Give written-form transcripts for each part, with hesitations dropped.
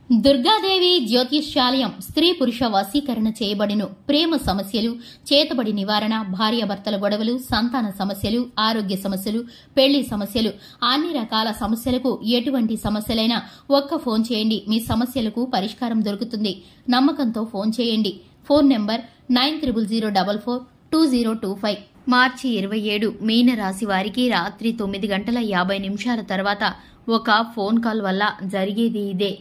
దుర్గాదేవి జ్యోతిష్యాలయం స్త్రీ పురుష వశీకరణ చేయబడిను. ప్రేమ సమస్యలు, చేతబడి నివారణ, భార్యాభర్తల గొడవలు, సంతాన సమస్యలు, ఆరోగ్య సమస్యలు, పెళ్లి సమస్యలు, అన్ని రకాల సమస్యలకు ఎటువంటి సమస్యలైనా ఒక్క ఫోన్ చేయండి. మీ సమస్యలకు పరిష్కారం దొరుకుతుంది. నమ్మకంతో ఫోన్ చేయండి. Phone number 9000442025. మార్చి 27 మీన రాశి వారికి రాత్రి 9:50 తర్వాత ఒక ఫోన్ కాల్ వల్ల జరిగేది ఇదే.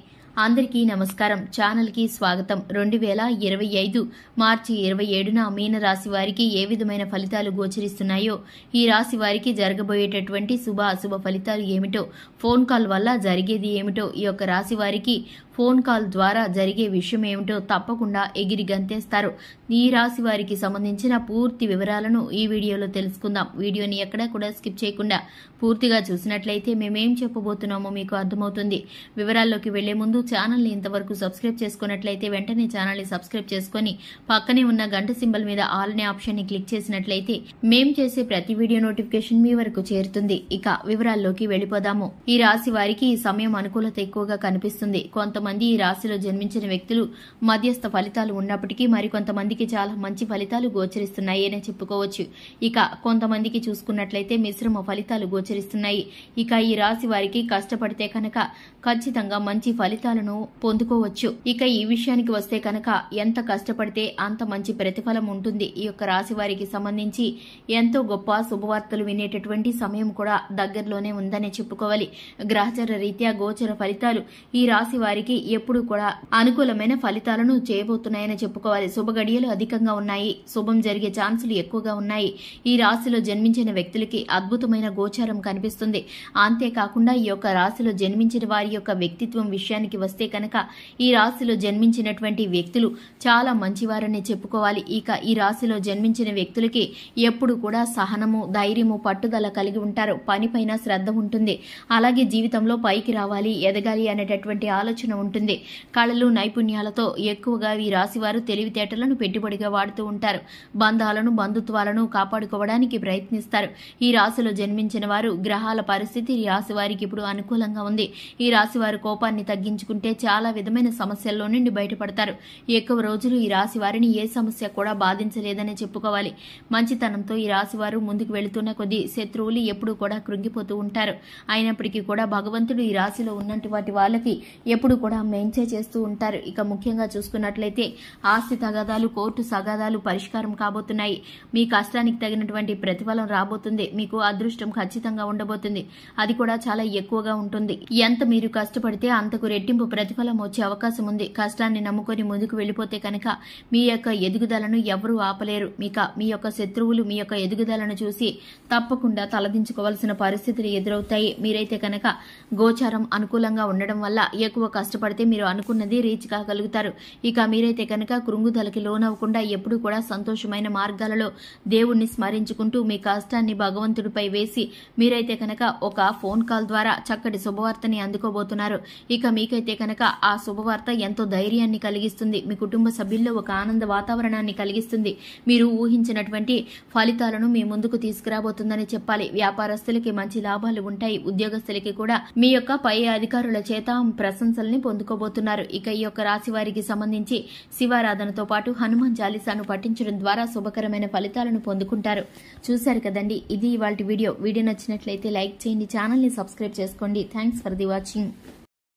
అందరికీ నమస్కారం. ఛానల్ కి స్వాగతం. 2025 మార్చి 27న మీన రాశి వారికి ఏ విధమైన ఫలితాలు గోచరిస్తున్నాయో, ఈ రాశి వారికి జరగబోయేటటువంటి శుభ అశుభ ఫలితాలు ఏమిటో, ఫోన్ కాల్ వల్ల జరిగేది ఏమిటో, ఈ యొక్క రాశి వారికి ఫోన్ కాల్ ద్వారా జరిగే విషయం ఏమిటో తప్పకుండా ఎగిరి గంతేస్తారు. ఈ రాశి వారికి సంబంధించిన పూర్తి వివరాలను ఈ వీడియోలో తెలుసుకుందాం. వీడియోని ఎక్కడా కూడా స్కిప్ చేయకుండా పూర్తిగా చూసినట్లయితే మేమేం చెప్పబోతున్నామో మీకు అర్థమవుతుంది. వివరాల్లోకి వెళ్లే ముందు ఛానల్ని ఇంతవరకు సబ్స్క్రైబ్ చేసుకున్నట్లయితే వెంటనే ఛానల్ని సబ్స్క్రైబ్ చేసుకుని పక్కనే ఉన్న గంట సింబల్ మీద ఆల్ అనే ఆప్షన్ ని క్లిక్ చేసినట్లయితే మేం చేసే ప్రతి వీడియో నోటిఫికేషన్ మీ వరకు చేరుతుంది. ఇక వివరాల్లోకి వెళ్లిపోదాము. ఈ రాశి వారికి ఈ సమయం అనుకూలత ఎక్కువగా కనిపిస్తుంది. కొంతమంది ఈ రాశిలో జన్మించిన వ్యక్తులు మధ్యస్థ ఫలితాలు ఉన్నప్పటికీ మరికొంతమందికి చాలా మంచి ఫలితాలు గోచరిస్తున్నాయి అనే చెప్పుకోవచ్చు. ఇక కొంతమందికి చూసుకున్నట్లయితే మిశ్రమ ఫలితాలు గోచరిస్తున్నాయి. ఇక ఈ రాశి వారికి కష్టపడితే కనుక ఖచ్చితంగా మంచి ఫలితాలను పొందుకోవచ్చు. ఇక ఈ విషయానికి వస్తే కనుక ఎంత కష్టపడితే అంత మంచి ప్రతిఫలం ఉంటుంది. ఈ యొక్క రాశి వారికి సంబంధించి ఎంతో గొప్ప శుభవార్తలు వినేటటువంటి సమయం కూడా దగ్గరలోనే ఉందనే చెప్పుకోవాలి. గ్రహచార రీత్యా గోచర ఫలితాలు ఈ రాశి వారికి ఎప్పుడు కూడా అనుకూలమైన ఫలితాలను చేయబోతున్నాయని చెప్పుకోవాలి. శుభ గడియలు అధికంగా ఉన్నాయి. శుభం జరిగే ఛాన్సులు ఎక్కువగా ఉన్నాయి. ఈ రాశిలో జన్మించిన వ్యక్తులకి అద్భుతమైన గోచారం కనిపిస్తుంది. అంతేకాకుండా ఈ యొక్క రాశిలో జన్మించిన వారి యొక్క వ్యక్తిత్వం విషయానికి వస్తే కనుక ఈ రాశిలో జన్మించినటువంటి వ్యక్తులు చాలా మంచివారని చెప్పుకోవాలి. ఇక ఈ రాశిలో జన్మించిన వ్యక్తులకి ఎప్పుడు కూడా సహనము, ధైర్యము, పట్టుదల కలిగి ఉంటారు. పనిపైన శ్రద్ధ ఉంటుంది. అలాగే జీవితంలో పైకి రావాలి, ఎదగాలి అనేటటువంటి ఆలోచన ఉంటుంది. కళలు, నైపుణ్యాలతో ఎక్కువగా ఈ రాశి వారు తెలివితేటలను పెట్టుబడిగా వాడుతూ ఉంటారు. బంధాలను, బంధుత్వాలను కాపాడుకోవడానికి ప్రయత్నిస్తారు. ఈ రాశిలో జన్మించిన వారు గ్రహాల పరిస్థితి ఈ రాశి వారికి ఇప్పుడు అనుకూలంగా ఉంది. ఈ రాశి వారు కోపాన్ని తగ్గించుకుంటే చాలా విధమైన సమస్యల్లో నుండి బయటపడతారు. ఎక్కువ రోజులు ఈ రాశి వారిని ఏ సమస్య కూడా బాధించలేదని చెప్పుకోవాలి. మంచితనంతో ఈ రాశి వారు ముందుకు వెళుతున్న కొద్దీ శత్రువులు ఎప్పుడూ కూడా కృంగిపోతూ ఉంటారు. అయినప్పటికీ కూడా భగవంతుడు ఈ రాశిలో ఉన్నటువంటి వాళ్ళకి ఎప్పుడు కూడా మేంచే చేస్తూ ఉంటారు. ఇక ముఖ్యంగా చూసుకున్నట్లయితే ఆస్తి తగాదాలు, కోర్టు సగాదాలు పరిష్కారం కాబోతున్నాయి. మీ కష్టానికి తగినటువంటి ప్రతిఫలం రాబోతుంది. మీకు అదృష్టం ఖచ్చితంగా ఉండబోతుంది. అది కూడా చాలా ఎక్కువగా ఉంటుంది. ఎంత మీరు కష్టపడితే అంతకు రెట్టింపు ప్రతిఫలం వచ్చే అవకాశం ఉంది. కష్టాన్ని నమ్ముకొని ముందుకు వెళ్లిపోతే కనుక మీ యొక్క ఎదుగుదలను ఎవరూ ఆపలేరు. మీ యొక్క శత్రువులు మీ యొక్క ఎదుగుదలను చూసి తప్పకుండా తలదించుకోవాల్సిన పరిస్థితులు ఎదురవుతాయి. మీరైతే కనుక గోచారం అనుకూలంగా ఉండడం వల్ల ఎక్కువ కష్టపడితే మీరు అనుకున్నది రీచ్ కాగలుగుతారు. ఇక మీరైతే కనుక కృంగుదలకి లోనవ్వకుండా ఎప్పుడూ కూడా సంతోషమైన మార్గాలలో దేవుణ్ణి స్మరించుకుంటూ మీ కష్టాన్ని భగవంతుడిపై వేసి మీరైతే కనుక ఒక ఫోన్ కాల్ ద్వారా చక్కటి శుభవార్తని అందుకోబోతున్నారు. ఇక మీకైతే కనుక ఆ శుభవార్త ఎంతో ధైర్యాన్ని కలిగిస్తుంది. మీ కుటుంబ సభ్యుల్లో ఒక ఆనంద వాతావరణాన్ని కలిగిస్తుంది. మీరు ఊహించినటువంటి ఫలితాలను మీ ముందుకు తీసుకురాబోతుందని చెప్పాలి. వ్యాపారస్తులకి మంచి లాభాలు ఉంటాయి. ఉద్యోగస్తులకి కూడా మీ యొక్క పై అధికారుల చేత ప్రశంసల్ని పొందుకోబోతున్నారు. ఇక ఈ యొక్క రాశి వారికి సంబంధించి శివారాధనతో పాటు హనుమాన్ చాలీసాను పఠించడం ద్వారా శుభకరమైన ఫలితాలను పొందుకుంటారు. చూశారు కదండి, ఇది ఇవాల్టి వీడియో. వీడియో నచ్చినట్లయితే లైక్ చేయండి, ఛానల్ ని సబ్స్క్రైబ్ చేసుకోండి. Thanks for the watching.